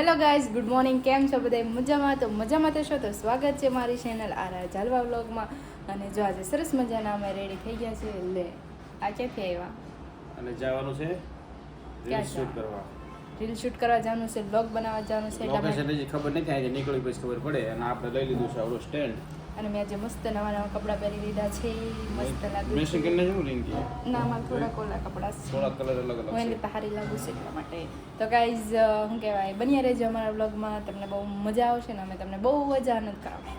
Hello guys, good morning. કેમ છો બધા? મજામાં તો છો તો સ્વાગત છે મારી ચેનલ આરા જાલવા વ્લોગમાં. અને જો આજે સરસ મજાના અમે રેડી થઈ ગયા છે. લે આ ક્યાંથી આવ્યા? અને જવાનું છે રીલ શૂટ કરવા. રીલ શૂટ કરવા જવાનું છે, બ્લોગ બનાવવા જવાનું છે. લોકેશન હજી ખબર નથી, આજે નીકળી પછી ખબર પડે. અને આપણે લઈ લીધું છે આવડું સ્ટેન્ડ. અને મેં આજે મસ્ત નવા કપડાં પહેરી લીધા છે. મસ્ત લાગુ મેં છે. કેટલા જેવું લઈને ગયા? ના, મારા થોડા કોલા કપડાં છે. થોડા કલર અલગ અલગ હું એની સારી લાગુ છે એટલા માટે. તો ગાઈઝ શું કહેવાય, બન્યા રહેજો અમારા વ્લોગમાં. તમને બહુ મજા આવશે ને અમે તમને બહુ જ આનંદ કરાવશું.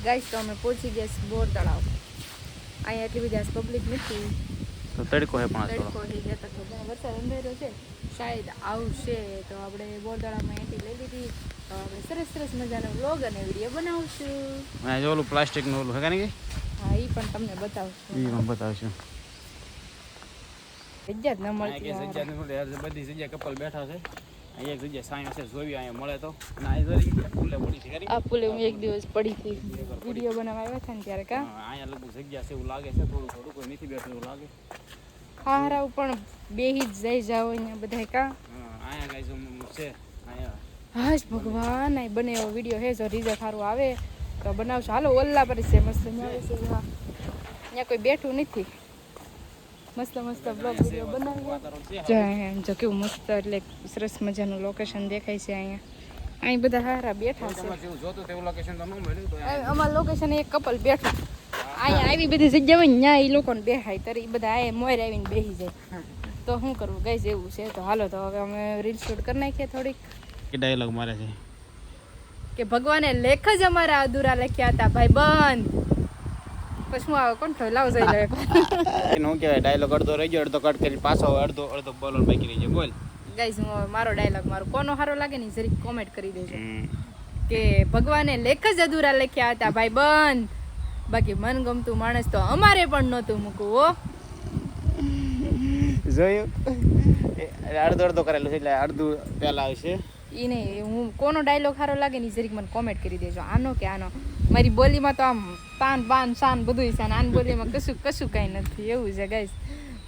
ગાઈઝ તો અમે પહોંચી ગયા છીએ બોર તળાવ. અહીંયા એટલી બધી આજ પબ્લિક નથી. તો તડકો હે પાંચ તડકો થઈ ગયા તો વરસાદ અંધેરો છે, શાયદ આવશે. તો આપણે બોર તળાવમાં અહીંથી લઈ લીધી. તો આપણે સરસ સરસ મજાનો વ્લોગ અને વિડીયો બનાવશું. જો ઓલું પ્લાસ્ટિકનું ઓલું હે કે હા, એ પણ તમને બતાવશું. એ પણ બતાવશું. જગ્યા જ ન મળતી. બધી જગ્યાએ કપલ બેઠા છે. અહીંયા એક જગ્યાએ સાંઈ છે, જોઈ અહીંયા મળે તો. ના પુલે પડી છે. આ પુલે હું એક દિવસ પડી હતી, વિડીયો બનાવવા આવ્યા હતા ને ત્યારે. કા અહીંયા લગભગ જગ્યા છે એવું લાગે છે, થોડું થોડું કોઈ નથી બેઠું એવું લાગે. હારાવ પણ બેહી જ જઈ જાવ અહીંયા બધા. કા અહીંયા ગાઈસ છે અહીંયા. હાશ ભગવાન, આ બને એવો વિડીયો હે. જો રીઝે સારું આવે તો બનાવશું. હાલો ઓલ્લા પર છે મસ્ત અહીંયા કોઈ બેઠું નથી. મસ્ત બ્લોગ વિડીયો બનાવીએ. જો કેવું મસ્ત, એટલે સરસ મજાનું લોકેશન દેખાય છે અહીંયા. અહીં બધા હારા બેઠા છે. અમારા લોકેશન એક કપલ બેઠું. અહીંયા આવી બધી જગ્યા હોય ને ત્યાં એ લોકોને બેહાય ત્યારે એ બધા આ મોર આવીને બેસી જાય. તો શું કરવું ગાઈસ, એવું છે. તો હાલો તો હવે અમે રીલ શૂટ કરી નાખીએ થોડીક. ડાયલોગ મારે છે કે ભગવાને લેખ જ અમારા અધૂરા લખ્યા હતા ભાઈ બંધ. પછી હું આવે કોણ થયું? લાવ જઈ લે. શું કહેવાય, ડાયલોગ અડધો રહી ગયો, અડધો કટ કરી પાછો અડધો બોલો બાકી રહી ગયો. બોલ ગાઈસ, હું મારો ડાયલોગ મારો કોનો સારો લાગે ને જરીક કોમેન્ટ કરી દેજો. કે ભગવાને લેખ જ અધૂરા લખ્યા હતા ભાઈ બંધ, બાકી મન ગમતું માણસ તો અમારે પણ નહોતું મૂકવું. જોયું, અડધો કરેલું છે એટલે અડધું પહેલા આવશે. એ નહીં, હું કોનો ડાયલોગ સારો લાગે ને જરીક મને કોમેન્ટ કરી દેજો. આનો કે આનો. મારી બોલીમાં તો આમ તાન બાન શાન બધું છે, આની બોલીમાં કશું કાંઈ નથી. એવું છે ગાઈસ,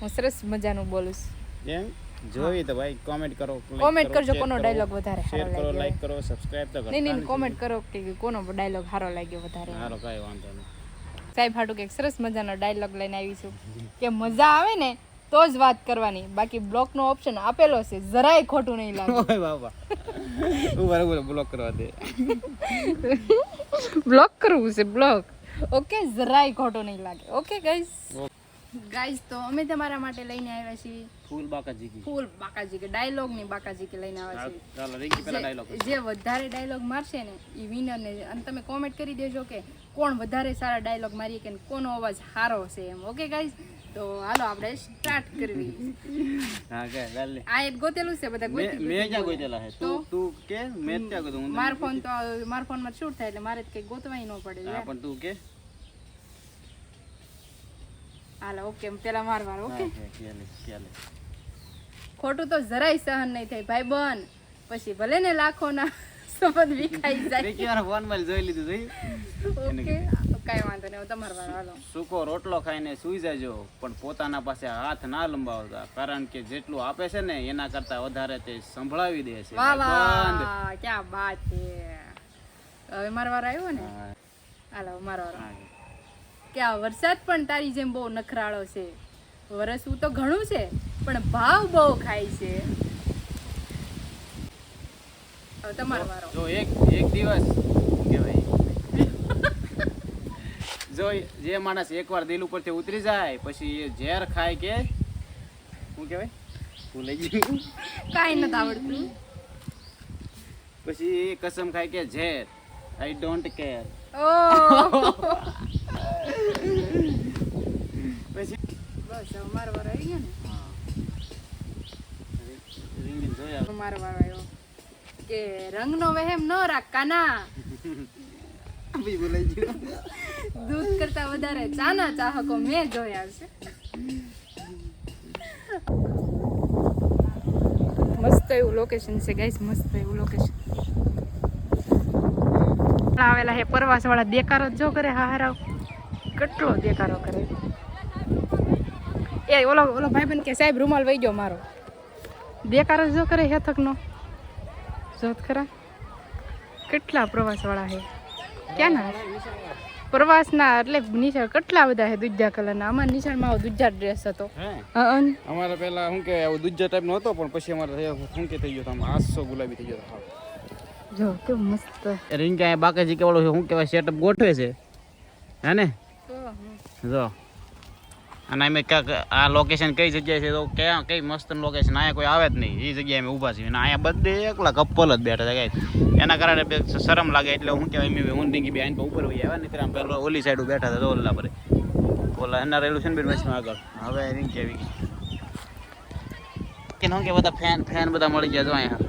હું સરસ મજાનું બોલું છું. એમ જોઈ તો ભાઈ કોમેન્ટ કરો, કોમેન્ટ કરજો કોનો ડાયલોગ વધારે સારો શેર કરો, લાગ્યો. લાઈક કરો, સબસ્ક્રાઇબ તો કરો. નહીં કોમેન્ટ કરો કે કોનો ડાયલોગ સારો લાગ્યો વધારે. હારો કાંઈ વાંધો નહીં. સાહેબ હાટું કંઈક સરસ મજાનો ડાયલોગ લઈને આવીશું કે મજા આવે ને તો જ વાત કરવાની. બાકી બ્લોકનો ઓપ્શન આપેલો છે, જરાય ખોટું નહીં લાગે. ઓય બાબા, બરાબર બ્લોક કરવા દે. બ્લોક કરવું છે, બ્લોક. ઓકે, જરાય ખોટું નહીં લાગે. ઓકે ગાઈસ તો અમે તમારા માટે લઈને આવ્યા છીએ ફૂલ બાકાજી કે ડાયલોગ ની બાકાજી કે લઈને આવ્યા છીએ. ચાલો રિંકી પહેલા ડાયલોગ. જે વધારે ડાયલોગ મારશે ને એ વિનર ને. અને તમે કોમેન્ટ કરી દેજો કે કોણ વધારે સારા ડાયલોગ મારી કે કોનો અવાજ સારો છે એમ. ઓકે ગાઈસ, તો હાલો આપણે સ્ટાર્ટ કરવી. હા કે ચાલે. આ એક ગોતેલું છે, બધા ગોતી. મેં ક્યાં ગોતેલા છે? તું કે મેં ક્યાં ગોતું? મારો ફોન માં શૂટ થાય એટલે મારે કઈ ગોતવાય ન પડે. હા પણ તું કે હાલો ઓકે, પેલા મારવાર. ઓકે, ક્યાં ખોટું તો જરાય સહન નહીં થાય ભાઈ બન. પછી ભલે ને લાખો ના સંબંધ વિખાઈ જાય. કેવાનો ફોન માં જોઈ લીધું જોઈ. ઓકે, કાઈ વાંધો નહીં, તમારો વાર. હાલો. સૂકો રોટલો ખાઈને સૂઈ જાજો, પણ પોતાના પાસે હાથ ના લંબાવતા, કારણ કે જેટલું આપે છે ને એના કરતા વધારે તે સંભળાવી દે છે. વાહ વાહ, ક્યાં બાત છે. હવે મારો વાર આવ્યો ને. હાલો મારો વાર. કે આ વરસાદ પણ તારી જેમ બહુ નખરાળો છે. વરસવું તો ઘણું છે પણ ભાવ બહુ ખાય છે. હવે તમારો વારો. જો એક દિવસ કેવાય, જો જે માણસ એકવાર દિલ ઉપરથી ઉતરી જાય પછી એ ઝેર ખાય કે શું કહેવાય, ભૂલાઈ ગયું, કાંઈ નથી આવડતું. પછી એ કસમ ખાય કે ઝેર, આઈ ડોન્ટ કેર. પછી બસ હવે મારો વારો આવી ગયો ને. મારો વારો આવ્યો કે રંગનો વહેમ ન રાખ કાના, ભૂલાઈ ગયું. દૂધ કરતા વધારે ચાના ચાહકો મેં જોયા છે. મસ્ત એવું લોકેશન છે ગાઈસ, મસ્ત એવું લોકેશન. આવેલા હે પરવાસ વાળા. દેકારો જો કરે હારાવ, કેટલો દેકારો કરે. એ ઓલો ભાઈબંધ કે સાહેબ રૂમાલ વહી ગયો મારો. દેકારો જો કરે હેથકનો. જોત ખરા કેટલા પ્રવાસવાળા છે ક્યાંના પ્રવાસના એટલે નિશાળ કેટલા બધા છે દુજ્જા કલરના અમારા નિશાળમાં આવો દુજ્જા ડ્રેસ હતો અમારે પેલા શું કે આવું દૂજા ટાઈપ નો હતો પણ પછી અમારે શું કે થઈ ગયો તો આસો ગુલાબી થઈ ગયો જો કેવું મસ્ત રીંકા બાકાજી કેવડો શું કહેવાય સેટઅપ ગોઠવે છે હે ને જો અને અમે આ લોકેશન કઈ જગ્યાએ છે તો ક્યાં કઈ મસ્ત લોકેશન અહીંયા કોઈ આવે જ નહીં એ જગ્યાએ અમે ઊભા છીએ અને અહીંયા બધે એકલા કપલ જ બેઠા છે એના કારણે શરમ લાગે એટલે હું કહેવાય મેં હું રીંકી બી આઈને ઉપર વહી આવ્યા ને આમ પેલો ઓલી સાઈડ બેઠા હતા તો ઓલા પર ઓલા એના રહેલું છે ને બેન વચમાં આગળ હવે રીંકી આવી ગઈ કે શું કે બધા ફેન બધા મળી ગયા જો અહીંયા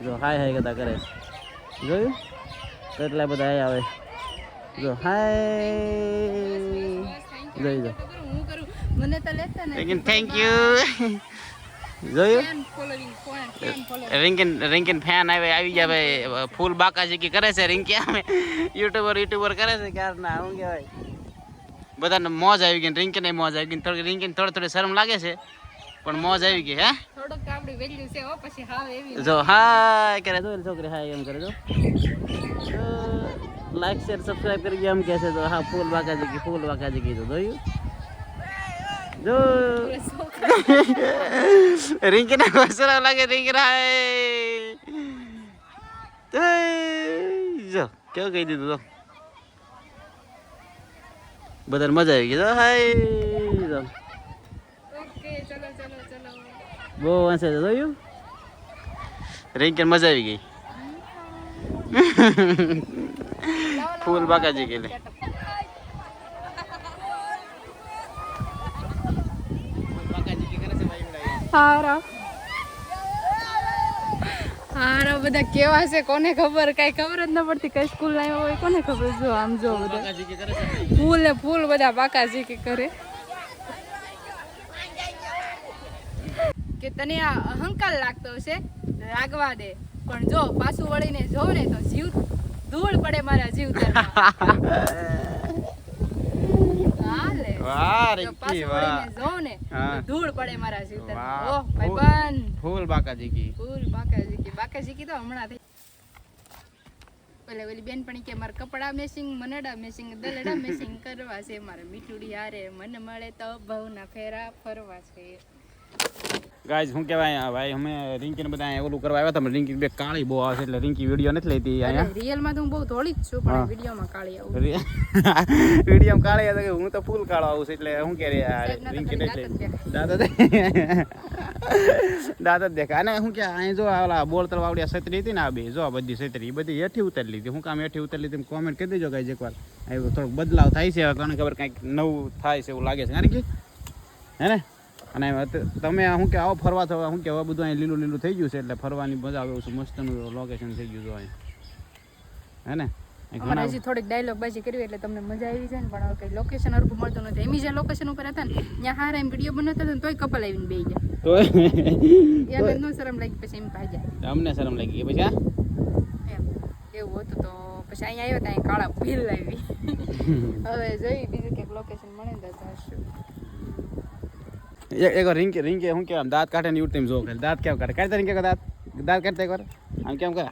જો હાય હાય કદા કરે જોયું કેટલા બધા આયા આવે જો હાય જોઈ જો મને તો લેતા ને લેકિન થેન્ક યુ જોયું રિંકિન ફેન આવી ગયા ભાઈ ફૂલ બાકાજી કી કરે છે રિંકી અમે યુટ્યુબર કરે છે ક્યાર ના શું કહેવાય બધાને મોજ આવી ગઈ રિંકીને મોજ આવી ગઈ થોડી શરમ લાગે છે પણ મોજ આવી ગઈ હે થોડુંક આપણી વેલ્યુ છે હો પછી હાવ એવી જો હાય કરે તો છોકરી હાય એમ કરે જો લાઈક શેર સબસ્ક્રાઇબ કરી ગયા એમ કહે છે તો હા ફૂલ બાકાજી કી તો જોયું જો રિંકી ના ઘસરા લાગે રિંકી હાય જો કેવું કહી દીધું તો બધાને મજા આવી ગઈ તો હાય જો ઓકે ચલો બહુ વાંચે છે જોયું રિંકી મજા આવી ગઈ ફૂલ બાકાજી કે લે હારા બધા કેવા છે કોને ખબર કઈ ખબર જ ન પડતી કઈ સ્કૂલ ના હોય કોને ખબર જો આમ જો બધા ફૂલ બધા બાકાજી કે કરે કે તને આ અહંકાર લાગતો હશે લાગવા દે પણ જો પાછું વળીને જોવ ને તો જીવ ધૂળ પડે મારા જીવ હાલે વાહ જો પાછું વળીને જોવ ને તો ધૂળ પડે મારા જીવ વાહ. ઓહ ભાઈબંધ ફૂલ બાકાજી કી બાકાજી કી તો હમણાં થઈ ઓલી બેનપણી કે મારા કપડા મેસિંગ મનડા મેસિંગ દલડા મેસિંગ કરવા છે મારે મીઠુડી હારે મન મળે તો ભવના ફેરા ફરવા છે ગાઈઝ શું કહેવાય ભાઈ અમે રિંકીને બધા અહીંયા ઓલું કરવા આવ્યા હતા રિંકી બે કાળી બહુ આવે છે એટલે રિંકી વિડીયો નથી લેતી અહીંયા રિયલ માં તો હું બહુ થોડી જ છું પણ વિડીયોમાં કાળી આવું વિડીયો કાળી આવે હું તો ફૂલ કાળો આવું છું એટલે શું કે રિંકી નથી લેતી દાદા દેખા અને શું કે અહીંયા જો ઓલા બોલ તરફ આવડી છત્રી હતી ને આ બે જો આ બધી છત્રી બધી હેઠી ઉતારી લીધી હું કામ હેઠી ઉતારી લીધી કોમેન્ટ કરી દેજો ગાઈઝ એકવાર એવું થોડોક બદલાવ થાય છે કોને ખબર કંઈક નવું થાય છે એવું લાગે છે કારણ કે હે ને અને તમે શું કે આવો ફરવા થવા શું કે હવે બધું અહીં લીલું થઈ ગયું છે એટલે ફરવાની મજા આવે એવું છે મસ્તનું લોકેશન થઈ ગયું છે અહીંયા હે ને અમારે હજી થોડીક ડાયલોગ બાજી કરવી એટલે તમને મજા આવી જાય ને પણ હવે કઈ લોકેશન હરખું મળતું નથી એમ જે લોકેશન ઉપર હતા ને ત્યાં હારા એમ વિડીયો બનાવતા હતા ને તોય કપલ આવીને બેસી જાય તો યાર નો શરમ લાગી પછી એમ કહી જાય અમને શરમ લાગી પછી એમ એવું હતું તો પછી અહીંયા આવ્યો ત્યાં કાળા ભીલ આવી હવે જોઈ બીજું ક્યાંક લોકેશન મળે ને તો જશું એક રિંકે શું કે આમ દાંત કાઢે ને એવું તેમ જો કરે દાંત કેમ કાઢે કાઢતા રિંકે દાંત કાઢતા એકવાર આમ કેમ કરે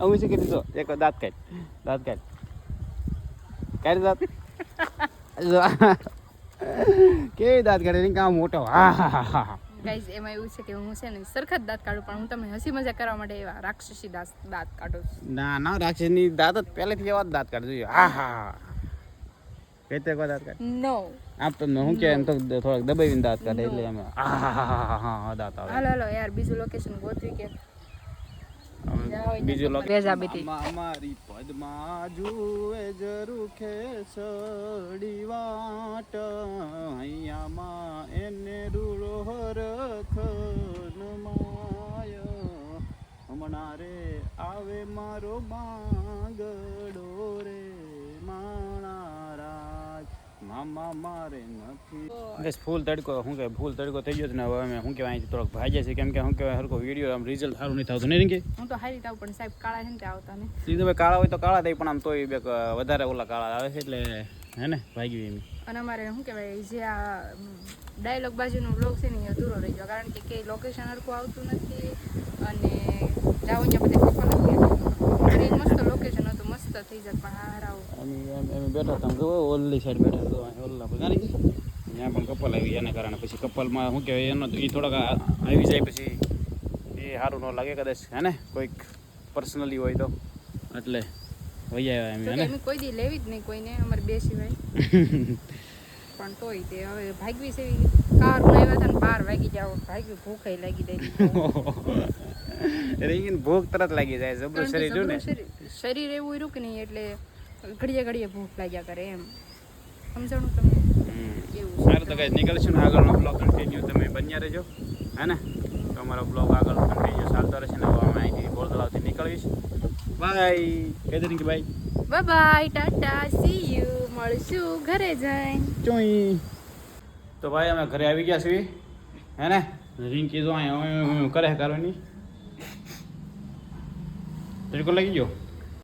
હું શું કીધું એક દાંત કાઢ દાંત કેવી દાંત કાઢે રિંકે આમ મોટો હા ગાઈઝ એમાં એવું છે કે હું છે ને સરખા જ દાંત કાઢું પણ હું તમને હસી મજા કરવા માટે એવા રાક્ષસી દાંત કાઢું છું ના રાક્ષસની દાંત જ પહેલેથી એવા જ દાંત કાઢ જોઈએ હા કઈ દાંત કાઢ નો આમ તો હું કે એમ તો થોડાક દબાવીને દાંત કાઢે એટલે એમ હા દાંત આવે હાલો યાર બીજું લોકેશન ગોતવી કે બીજું વેજાબીતી અમારી પદમાં જુએ જરૂખે સડી વાટ અહીંયામાં એને રૂડો હરખ નમાય હમણાં રે આવે મારો માંગડો રે માણારાજ મામા મારે નથી બસ ફૂલ તડકો શું કે ફૂલ તડકો થઈ ગયો છે ને હવે અમે શું કહેવાય અહીંથી થોડોક ભાગ્યા છે કેમ કે શું કહેવાય હરકો વિડીયો આમ રિઝલ્ટ સારું નહીં થતું નહીં રીંકી હું તો હારી તાવ પણ સાહેબ કાળા છે ને તે આવતા ને સીધું ભાઈ કાળા હોય તો કાળા થાય પણ આમ તોય બે વધારે ઓલા કાળા આવે છે એટલે હે ને ભાગી એમ. અને અમારે શું કહેવાય જે આ ડાયલોગ બાજુનો બ્લોગ છે ને એ અધૂરો રહી ગયો કારણ કે લોકેશન હરખું આવતું નથી અને જાઓ અહીંયા બધે કપલ જ મસ્ત લોકેશન હતું મસ્ત થઈ જાય પણ હારાઓ એમ બેઠા હતા જો ઓલી સાઈડ બેઠા તો ઓલા પર ગાડી ત્યાં પણ કપલ આવી એના કારણે પછી કપલમાં શું કહેવાય એનો એ થોડાક આવી જાય પછી એ સારું ન લાગે કદાચ હે ને કોઈક પર્સનલી હોય તો એટલે વહી આવ્યા એમ હે ને કોઈ દી લેવી જ નહીં કોઈને અમારે બે સિવાય પણ તોય તે હવે ભાગવી છે કાર આવ્યા હતા ને 12 વાગી જાવ ભાગ્યું ભૂખે લાગી દઈ રીંગીને ભૂખ તરત લાગી જાય જબરું શરીર જો ને શરીર એવું રહ્યું કે નહીં એટલે ઘડીએ ઘડીએ ભૂખ લાગ્યા કરે એમ સમજાણું તમને એવું સારું તો કઈ નીકળશું ને આગળનો બ્લોગ કન્ટિન્યુ તમે બન્યા રહેજો હે ને તો અમારો બ્લોગ આગળ કન્ટિન્યુ ચાલતો રહેશે ને અમે અહીંથી બોરતળાવથી નીકળીશ બાય કહી દે કે bye bye Tata C you મળશું ઘરે જઈને ચોઈ તો ભાઈ અમે ઘરે આવી ગયા છીએ હે ને રિંકી જો અહીંયા કરે કરવાની તરીકો લાગી ગયો